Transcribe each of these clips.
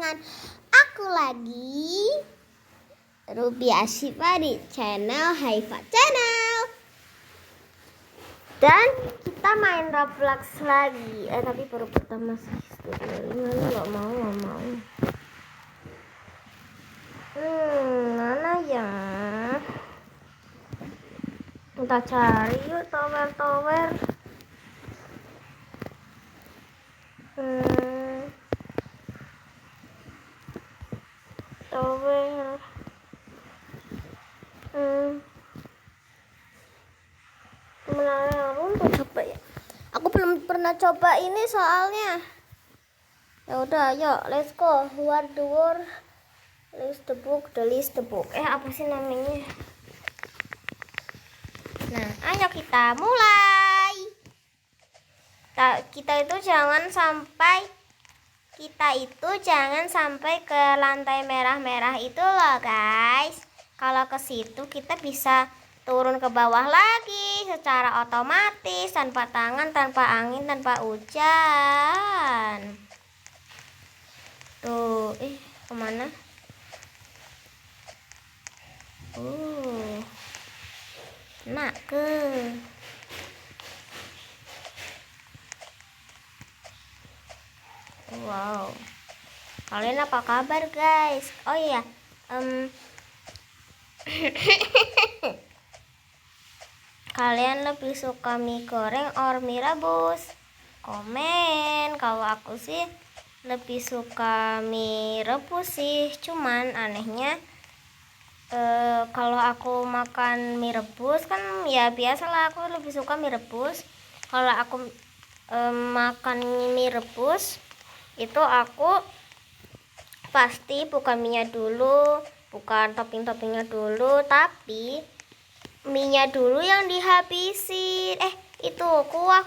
dengan aku lagi, Ruby Ashifa di channel Haifa Channel. Dan kita main Roblox lagi. Tapi baru pertama sih. Nggak mau. Mana ya? Kita cari yuk tower. Tower. Mana untuk coba ya? Aku belum pernah coba ini soalnya. Ya udah, ayo let's go. War the war. List the book. Apa sih namanya? Nah, ayo kita mulai. Kita itu jangan sampai ke lantai merah-merah itu loh, guys. Kalau ke situ kita bisa turun ke bawah lagi secara otomatis, tanpa tangan, tanpa angin, tanpa hujan. Tuh, kemana? Nak ke. Wow. Kalian apa kabar, guys? Oh iya. Kalian lebih suka mie goreng or mie rebus? Komen. Kalau aku sih lebih suka mie rebus sih. Cuman anehnya kalau aku makan mie rebus kan ya biasalah, aku lebih suka mie rebus. Kalau aku makan mie rebus itu aku pasti bukan minyak dulu, bukan topping-toppingnya dulu, tapi minyak dulu yang dihabisin. Itu kuah,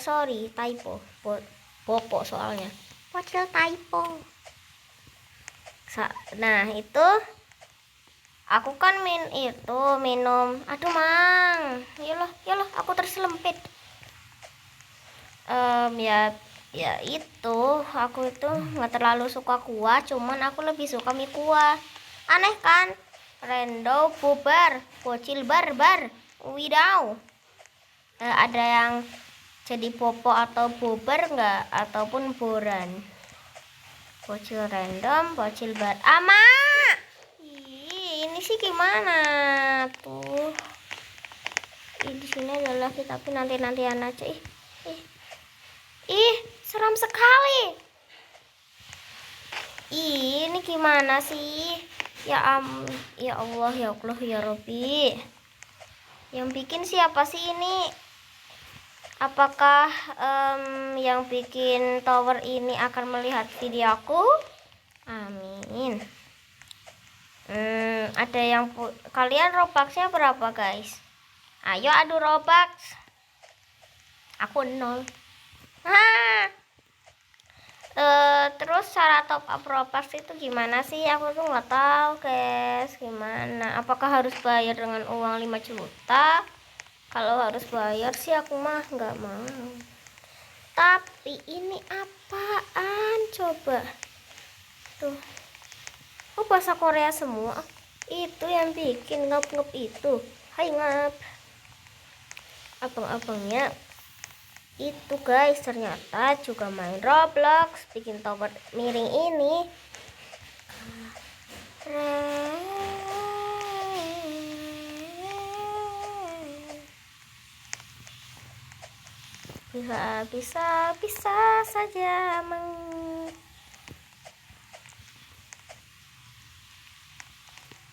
sorry, typo. Pokok soalnya. Pocel typo. Nah, itu aku kan minum. Aduh, Mang. Yalah, aku terselempit. Ya itu, aku itu nggak terlalu suka kuah, cuman aku lebih suka mie kuah. Aneh kan? Rendo bubar, bocil barbar, widaw. Ada yang jadi popo atau bubar nggak? Ataupun boran? Bocil random, bocil bar. Ama! Ini sih gimana tuh? Di sini adalah tapi nantian aja. Seram sekali. Ini gimana sih? Ya Allah, ya Robbi. Yang bikin siapa sih ini? Apakah yang bikin tower ini akan melihat video aku? Amin. Ada yang kalian Robloxnya berapa, guys? Ayo adu Roblox. Aku 0. Terus cara top up Roblox itu gimana sih? Aku tuh nggak tahu, guys. Gimana? Apakah harus bayar dengan uang 5 juta? Kalau harus bayar sih aku mah nggak mau. Tapi ini apaan? Coba. Tuh. Bahasa Korea semua. Itu yang bikin ngap itu. Hai ngap. Abang-abangnya itu, guys, ternyata juga main Roblox, bikin tower miring ini. Bisa saja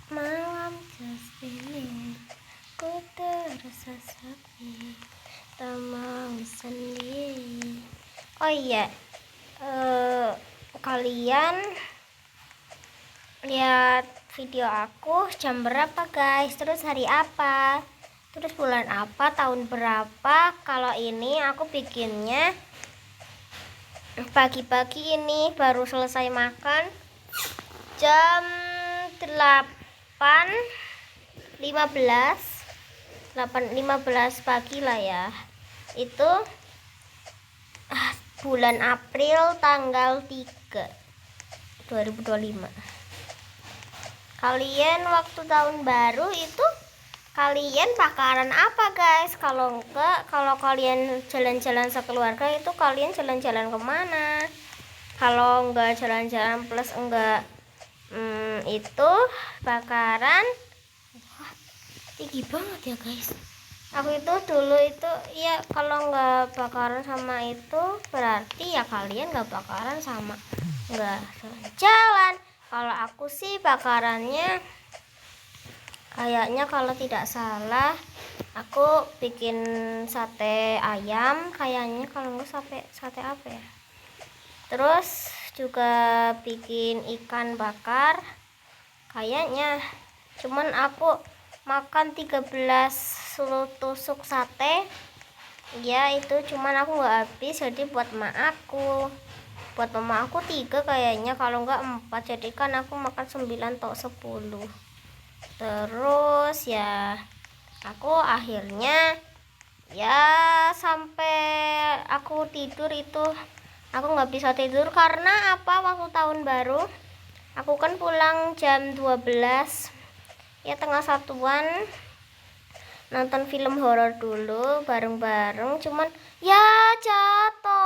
malam just ini ku terasa sepi, tak mau sendiri. Oh iya, kalian lihat video aku jam berapa, guys? Terus hari apa? Terus bulan apa? Tahun berapa? Kalau ini aku bikinnya pagi-pagi ini, baru selesai makan jam 8.15 pagi lah ya. Itu bulan April tanggal 3. 2025. Kalian waktu tahun baru itu kalian bakaran apa guys? Kalau enggak, kalau kalian jalan-jalan sekeluarga itu kalian jalan-jalan kemana? Kalau enggak jalan-jalan plus enggak itu bakaran. Wah, tinggi banget ya guys. Aku itu dulu itu ya kalau enggak bakaran sama itu berarti ya kalian enggak bakaran sama enggak jalan. Kalau aku sih bakarannya kayaknya kalau tidak salah aku bikin sate ayam kayaknya, kalau enggak sate apa ya. Terus juga bikin ikan bakar kayaknya. Cuman aku makan 13 tusuk sate. Ya itu cuman aku nggak habis, jadi buat emak aku. Buat mama aku 3 kayaknya, kalau enggak 4. Jadi kan aku makan 9 atau 10. Terus ya aku akhirnya ya sampai aku tidur itu aku nggak bisa tidur karena apa, waktu tahun baru aku kan pulang jam 12 ya, tengah satuan, nonton film horor dulu bareng-bareng, cuman ya jatuh.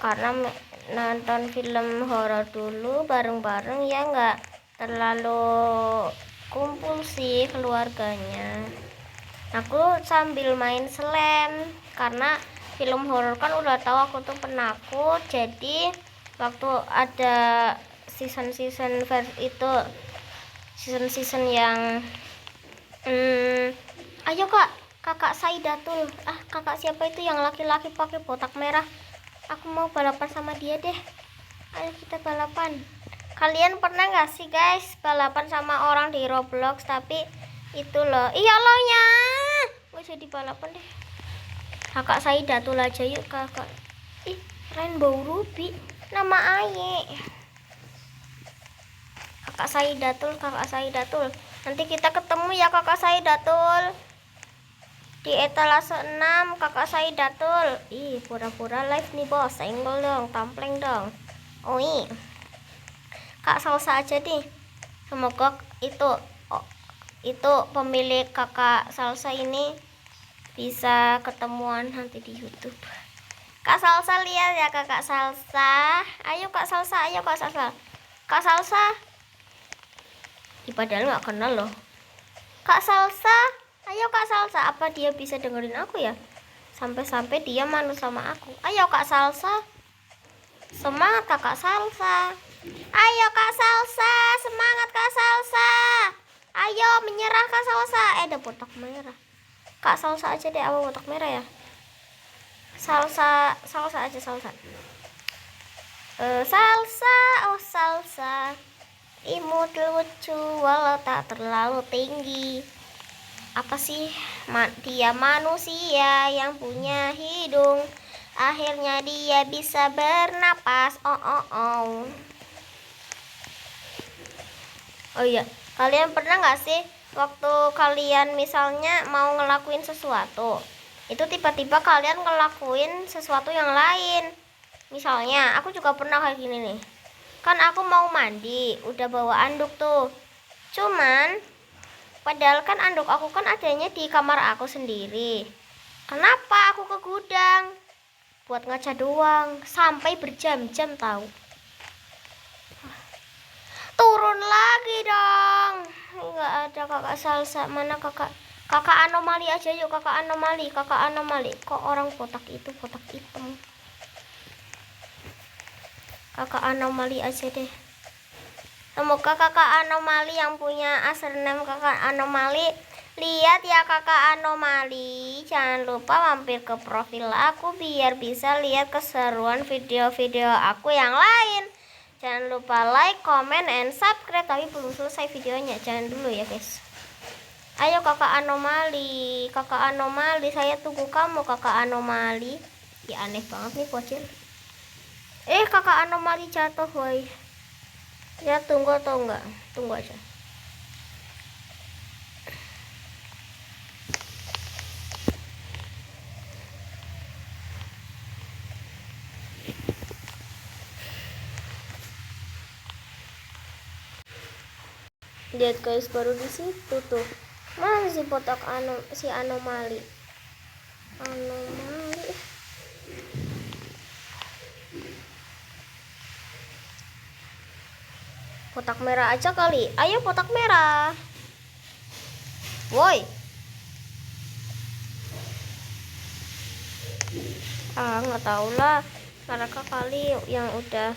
Karena nonton film horor dulu bareng-bareng ya nggak terlalu kumpul sih keluarganya. Aku sambil main slam karena film horor kan udah tahu aku tuh penakut. Jadi waktu ada season itu season yang ayo kakak Saidatul, kakak siapa itu yang laki-laki pakai botak merah, aku mau balapan sama dia deh, ayo kita balapan. Kalian pernah nggak sih guys balapan sama orang di Roblox tapi itu loh, iya loh ya nggak jadi balapan deh. Kakak Saidatul aja yuk kakak. Rainbow Ruby nama Aye. Kakak Saidatul, nanti kita ketemu ya kakak Saidatul di etalase 6. Kakak Saidatul, pura-pura live nih bos, senggol dong, tampleng dong. Kak Salsa aja nih, semoga itu pemilik kakak Salsa ini bisa ketemuan nanti di YouTube. Kak Salsa lihat ya kakak Salsa, ayo Kak Salsa, ayo Kak Salsa. Kak Salsa, padahal nggak kenal loh. Kak Salsa, ayo Kak Salsa, apa dia bisa dengerin aku ya? Sampai-sampai dia malu sama aku. Ayo Kak Salsa, semangat Kakak Salsa. Ayo Kak Salsa, semangat Kak Salsa. Ayo menyerah Kak Salsa. Ada botak merah. Kak Salsa aja deh, apa botak merah ya? Salsa aja salsa. Salsa, oh salsa. Imut lucu walau tak terlalu tinggi. Apa sih? Dia manusia yang punya hidung. Akhirnya dia bisa bernapas. Oh iya, kalian pernah nggak sih waktu kalian misalnya mau ngelakuin sesuatu, itu tiba-tiba kalian ngelakuin sesuatu yang lain? Misalnya aku juga pernah kayak gini nih. Kan aku mau mandi, udah bawa anduk tuh. Cuman padahal kan anduk aku kan adanya di kamar aku sendiri. Kenapa aku ke gudang? Buat ngaca doang, sampai berjam-jam tahu. Turun lagi dong. Enggak ada kakak Salsa. Mana kakak anomali aja yuk, kakak anomali. Kok orang botak itu botak hitam? Kakak anomali aja deh. Semoga kakak anomali yang punya username kakak anomali lihat ya kakak anomali. Jangan lupa mampir ke profil aku biar bisa lihat keseruan video-video aku yang lain. Jangan lupa like, comment, and subscribe. Tapi belum selesai videonya, jangan dulu ya guys. Ayo kakak anomali, saya tunggu kamu kakak anomali. Ya aneh banget nih bocil. Kakak anomali jatuh woi. Ya tunggu atau enggak? Tunggu aja. Lihat guys, baru di situ tuh. Mana si potak si anomali. Kotak merah aja kali. Ayo kotak merah. Woi. Nggak tahu lah. Mereka kali yang udah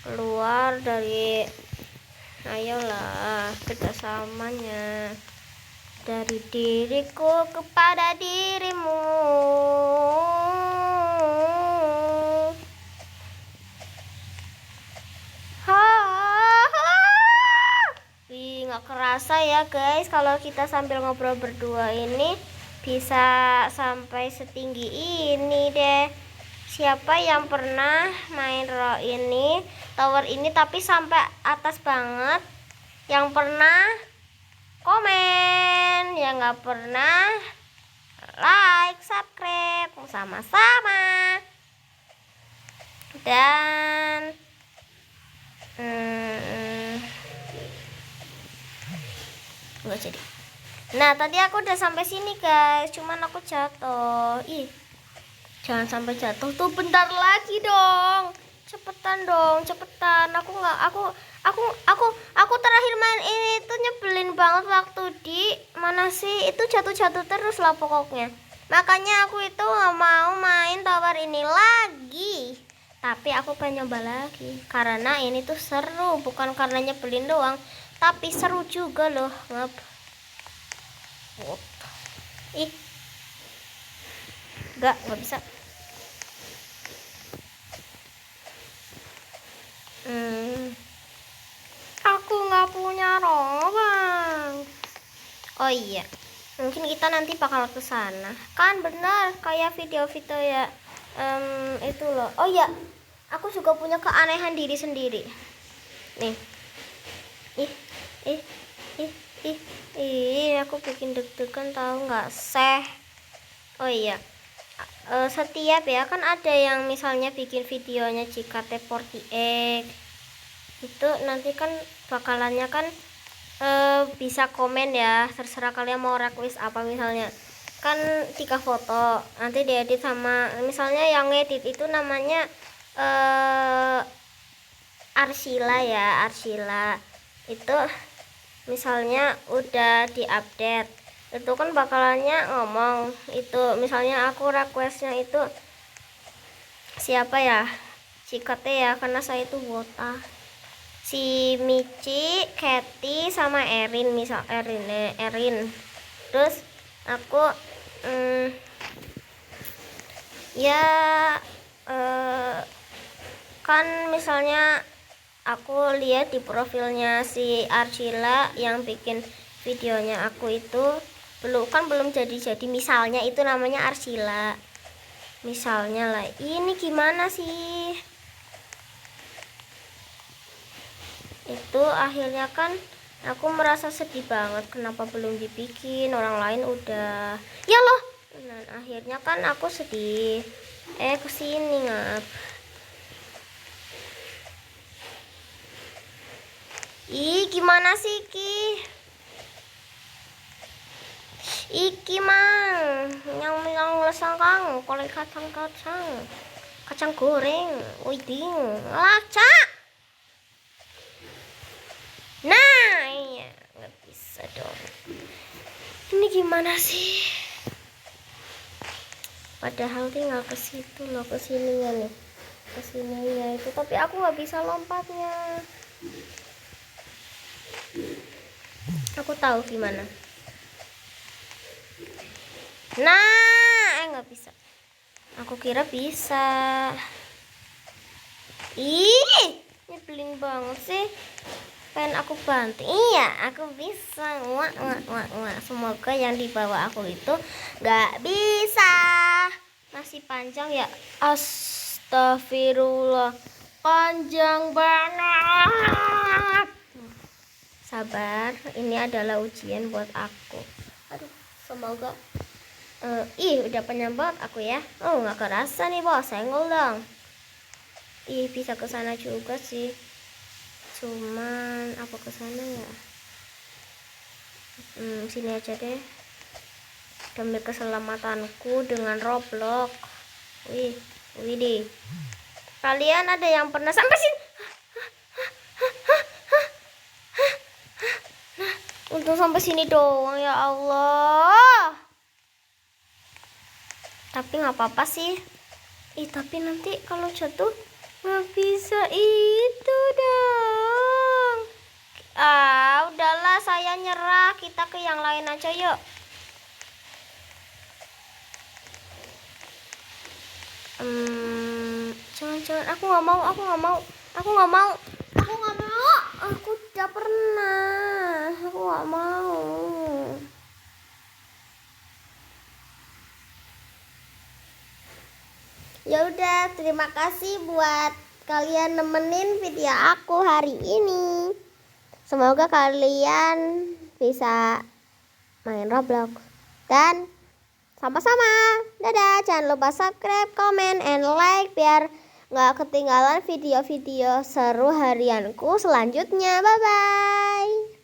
keluar dari. Ayolah, kerjasamanya dari diriku kepada dirimu. Wih, nggak kerasa ya guys, kalau kita sambil ngobrol berdua ini bisa sampai setinggi ini deh. Siapa yang pernah main tower ini tapi sampai atas banget? Yang pernah komen, yang nggak pernah like, subscribe, sama-sama. Dan nggak jadi. Nah, tadi aku udah sampai sini guys, cuman aku jatuh. Ih, jangan sampai jatuh tuh, bentar lagi dong. Cepetan dong, cepetan. Aku terakhir main ini tuh nyebelin banget waktu di mana sih? Itu jatuh-jatuh terus lah pokoknya. Makanya aku itu nggak mau main tower ini lagi. Tapi aku pengen nyoba lagi karena ini tuh seru, bukan karena nyebelin doang, tapi seru juga loh. Ngap. Ih, nggak bisa. Aku nggak punya robang. Oh iya, mungkin kita nanti bakal ke sana. Kan benar kayak video-video ya. Itu loh. Oh iya, aku juga punya keanehan diri sendiri. Nih. Aku bikin deg-degan tahu nggak seh. Oh iya. Setiap ya kan ada yang misalnya bikin videonya JKT48 itu nanti kan bakalannya kan bisa komen ya, terserah kalian mau request apa. Misalnya kan 3 foto nanti diedit sama, misalnya yang edit itu namanya Arsila ya, Arsila itu misalnya udah diupdate itu kan bakalannya ngomong itu, misalnya aku requestnya itu siapa ya, JKT ya, karena saya itu wota, si Michi, Kathy sama Erin, misal Erin. Terus aku ya kan misalnya aku lihat di profilnya si Archila yang bikin videonya aku itu belum jadi misalnya itu namanya Archila misalnya lah. Ini gimana sih itu, akhirnya kan aku merasa sedih banget kenapa belum dibikin, orang lain udah ya loh. Dan akhirnya kan aku sedih. Kesini ngap. Ih, gimana sih iki mang yang lesang kang kolek kacang goreng widing laca. Nah iya, nggak bisa dong. Ini gimana sih, padahal tinggal ke situ loh, kesininya nih, kesininya itu, tapi aku nggak bisa lompatnya. Aku tahu gimana. Nah, nggak bisa. Aku kira bisa. Ih, nyebelin banget sih. Pengen aku banting. Iya, aku bisa. Wah. Semoga yang di bawah aku itu nggak bisa. Masih panjang ya. Astagfirullah. Panjang banget. Sabar, ini adalah ujian buat aku. Aduh, semoga udah panjang banget aku ya. Oh, nggak kerasa nih bos, senggol dong. Bisa ke sana juga sih. Cuman apa ke sana ya? Sini aja deh, demi keselamatanku dengan Roblox. Wih deh, kalian ada yang pernah sampai sini? Untung sampai sini doang, ya Allah. Tapi nggak apa-apa sih. Tapi nanti kalau jatuh nggak bisa itu dong. Udahlah, saya nyerah. Kita ke yang lain aja yuk. Jangan, aku nggak mau. Aku udah pernah. Aku nggak mau. Ya udah, terima kasih buat kalian nemenin video aku hari ini. Semoga kalian bisa main Roblox dan sama-sama. Dadah, jangan lupa subscribe, comment, and like biar nggak ketinggalan video-video seru harianku selanjutnya. Bye-bye.